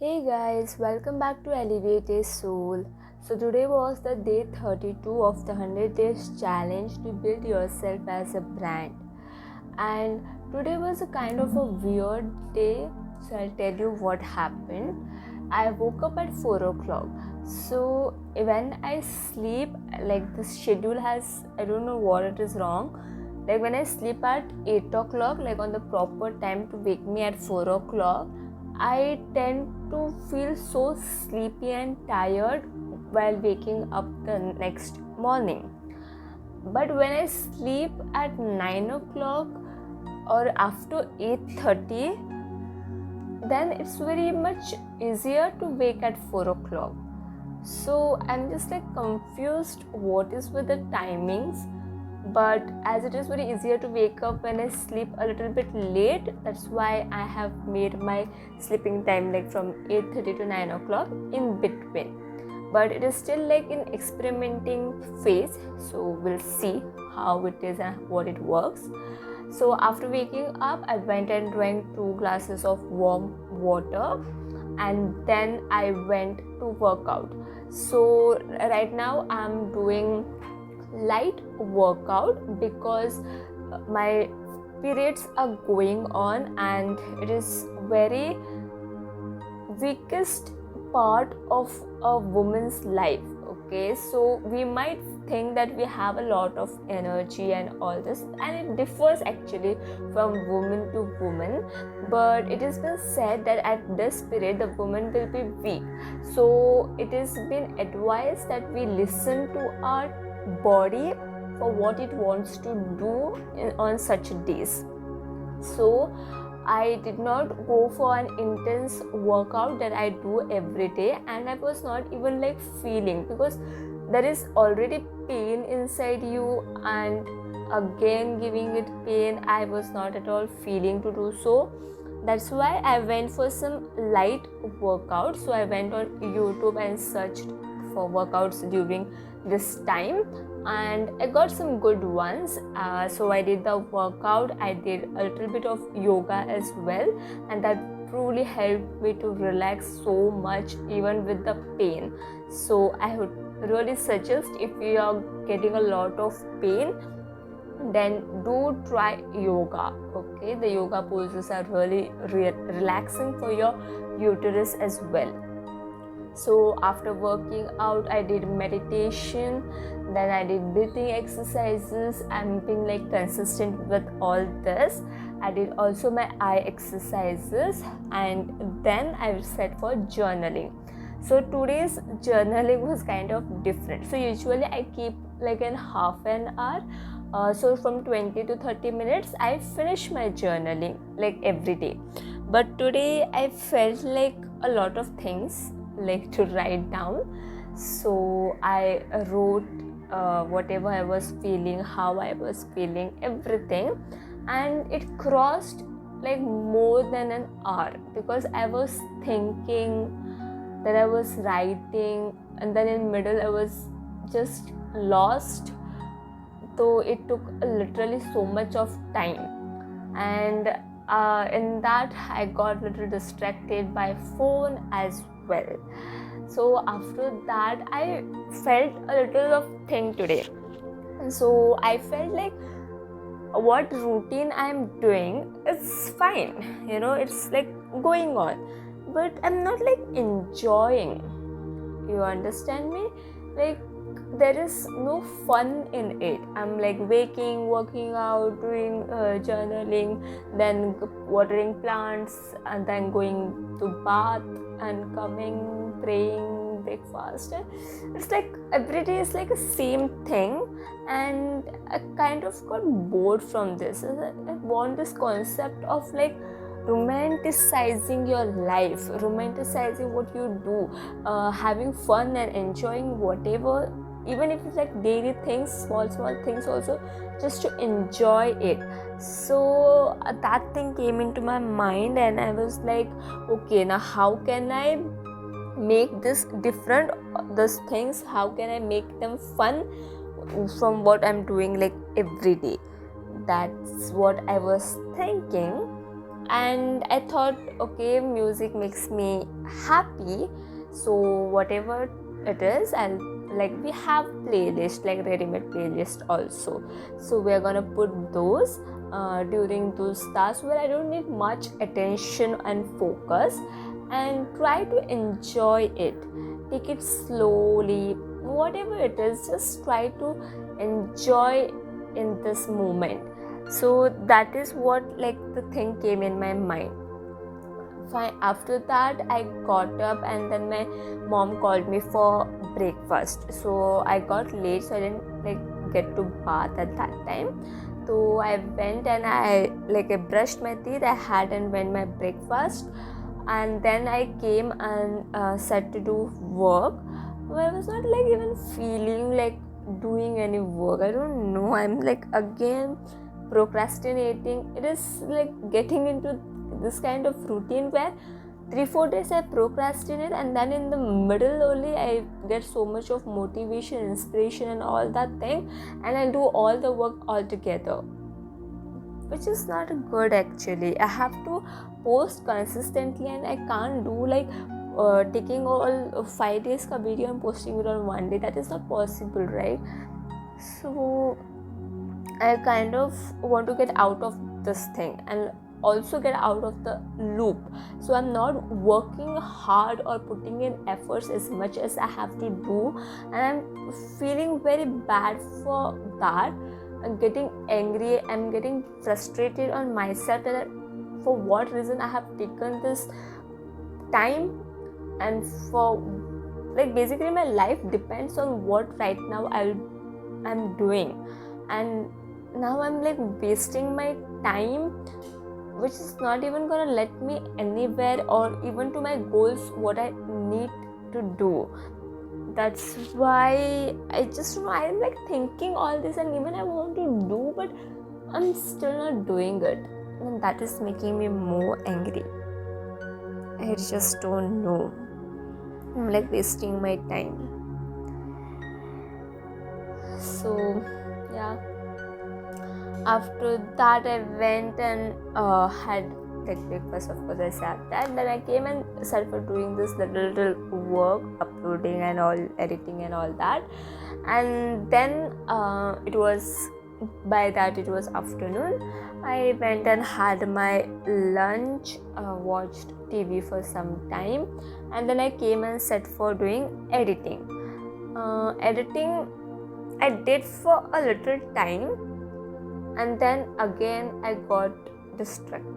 Hey guys, welcome back to Alleviated Soul. So today was the day 32 of the 100 days challenge to build yourself as a brand. And today was a kind of a weird day, so I'll tell you what happened. I woke up at 4 o'clock. So when I sleep, like the schedule has, I don't know what it is wrong. Like when I sleep at 8 o'clock, like on the proper time to wake me at 4 o'clock, I tend to feel so sleepy and tired while waking up the next morning. But when I sleep at 9 o'clock or after 8:30, then it's very much easier to wake at 4 o'clock. So I'm just like confused what is with the timings. But as it is very easier to wake up when I sleep a little bit late, that's why I have made my sleeping time like from 8:30 to 9 o'clock in between. But it is still like in experimenting phase, so we'll see how it is and what it works. So after waking up, I went and drank 2 glasses of warm water, and then I went to work out. So right now I'm doing light workout because my periods are going on and it is very weakest part of a woman's life. Okay, so we might think that we have a lot of energy and all this, and it differs actually from woman to woman, but it has been said that at this period the woman will be weak. So it has been advised that we listen to our body for what it wants to do on such days. So I did not go for an intense workout that I do every day, and I was not even like feeling, because there is already pain inside you and again giving it pain. I was not at all feeling to do so. That's why I went for some light workout. So I went on YouTube and searched for workouts during this time, and I got some good ones. So I did the workout, I did a little bit of yoga as well, and that truly helped me to relax so much even with the pain. So I would really suggest, if you are getting a lot of pain, then do try yoga. Okay, the yoga poses are really relaxing for your uterus as well. So after working out, I did meditation, then I did breathing exercises. I'm being like consistent with all this. I did also my eye exercises, and then I set for journaling. So today's journaling was kind of different. So usually I keep like in half an hour. So from 20 to 30 minutes I finish my journaling like every day. But today I felt like a lot of things like to write down. So I wrote whatever I was feeling, how I was feeling, everything, and it crossed like more than an hour, because I was thinking, that I was writing, and then in middle I was just lost. So it took literally so much of time, and in that I got a little distracted by phone as well. So after that I felt a little of thing today. So I felt like what routine I'm doing is fine, it's like going on, but I'm not like enjoying. You understand me? Like there is no fun in it. I'm like waking, working out, doing journaling, then watering plants, and then going to bath and coming, praying, breakfast. It's like every day is like a same thing, and I kind of got bored from this. I want this concept of like romanticizing your life, romanticizing what you do, having fun and enjoying whatever, even if it's like daily things, small things also, just to enjoy it. So that thing came into my mind, and I was like, okay, now how can I make this different, these things, how can I make them fun from what I'm doing like every day? That's what I was thinking. and I thought, okay, music makes me happy, so whatever it is, I'll we have playlist, like ready-made playlist also, so we're gonna put those during those tasks where I don't need much attention and focus, and try to enjoy it. Take it slowly, whatever it is, just try to enjoy in this moment. So that is what the thing came in my mind. Fine. After that, I got up, and then my mom called me for breakfast. So I got late, so I didn't get to bath at that time. So I went and I brushed my teeth. I had and went my breakfast, and then I came and set to do work. I was not even feeling like doing any work. I don't know. I'm again procrastinating. It is getting into this kind of routine where 3-4 days I procrastinate, and then in the middle only I get so much of motivation, inspiration and all that thing, and I do all the work all together, which is not good actually. I have to post consistently, and I can't do taking all 5 days ka video and posting it on one day. That is not possible, right? So I kind of want to get out of this thing and also get out of the loop. So I'm not working hard or putting in efforts as much as I have to do, and I'm feeling very bad for that. I'm getting angry, I'm getting frustrated on myself that for what reason I have taken this time, and for basically my life depends on what right now I'm doing, and now I'm wasting my time, which is not even gonna let me anywhere or even to my goals what I need to do. That's why I'm thinking all this, and even I want to do, but I'm still not doing it, and that is making me more angry. I just don't know. I'm wasting my time. So yeah, after that I went and had breakfast. Of course I sat there, and then I came and started for doing this little work, uploading and all, editing and all that. And then it was afternoon. I went and had my lunch, watched TV for some time, and then I came and sat for doing editing. Editing I did for a little time, and then again I got distracted.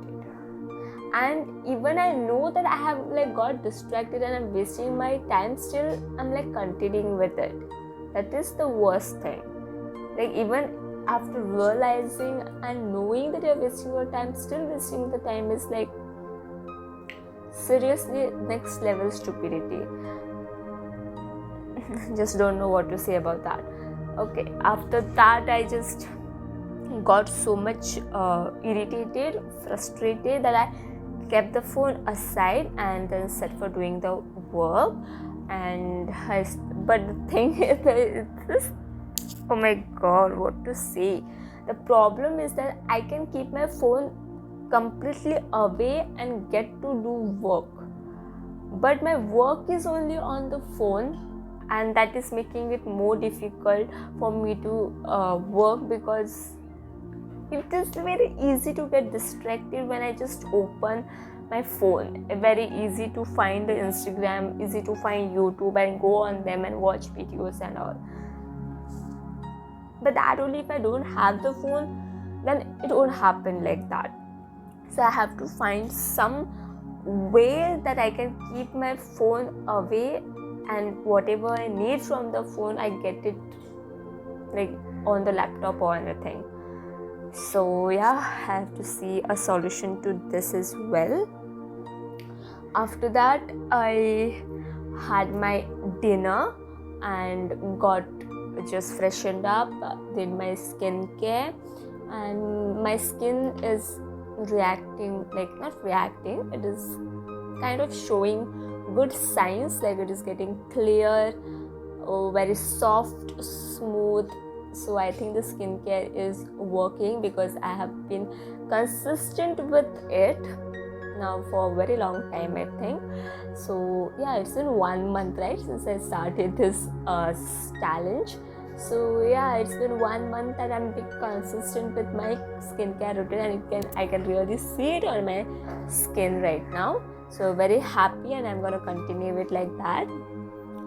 And even I know that I have got distracted and I'm wasting my time, still I'm continuing with it. That is the worst thing. Even after realizing and knowing that you're wasting your time, still wasting the time is seriously next level stupidity. Just don't know what to say about that. Okay, after that I just got so much irritated, frustrated, that I kept the phone aside and then set for doing the work. But the thing is this, oh my god, what to say. The problem is that I can keep my phone completely away and get to do work, but my work is only on the phone, and that is making it more difficult for me to work, because it is very easy to get distracted when I just open my phone. Very easy to find the Instagram, easy to find YouTube and go on them and watch videos and all. But that only if I don't have the phone, then it won't happen like that. So I have to find some way that I can keep my phone away, and whatever I need from the phone, I get it on the laptop or anything. So yeah, I have to see a solution to this as well. After that, I had my dinner and got just freshened up, did my skincare, and my skin is reacting, not reacting, it is kind of showing good signs, it is getting clear, very soft, smooth, So I think the skincare is working because I have been consistent with it now for a very long time, I think. So yeah, it's been 1 month, right, since I started this challenge. So yeah, it's been 1 month and I'm being consistent with my skincare routine, and I can really see it on my skin right now. So very happy, and I'm gonna continue it like that.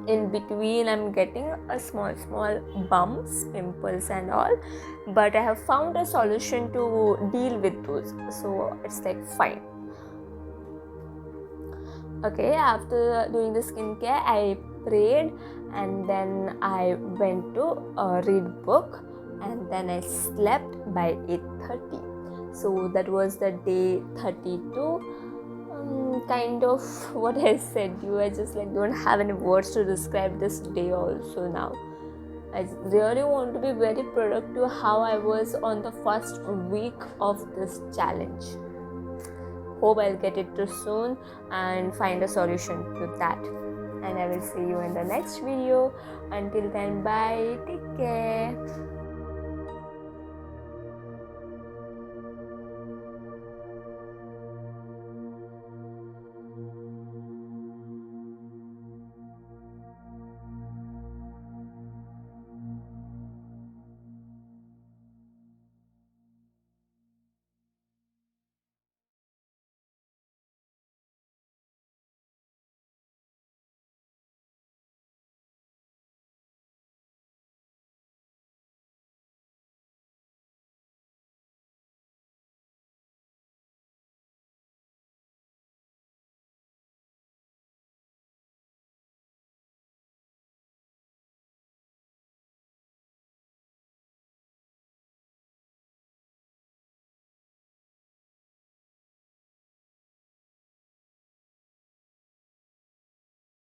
In between, I'm getting a small bumps, pimples and all, but I have found a solution to deal with those, so it's like fine. Okay, after doing the skincare, I prayed, and then I went to read book, and then I slept by 8:30. So that was the day 32. Kind of what I said you, I just like don't have any words to describe this day also now. I really want to be very productive how I was on the first week of this challenge. Hope I'll get it too soon and find a solution to that. And I will see you in the next video. Until then, bye, take care.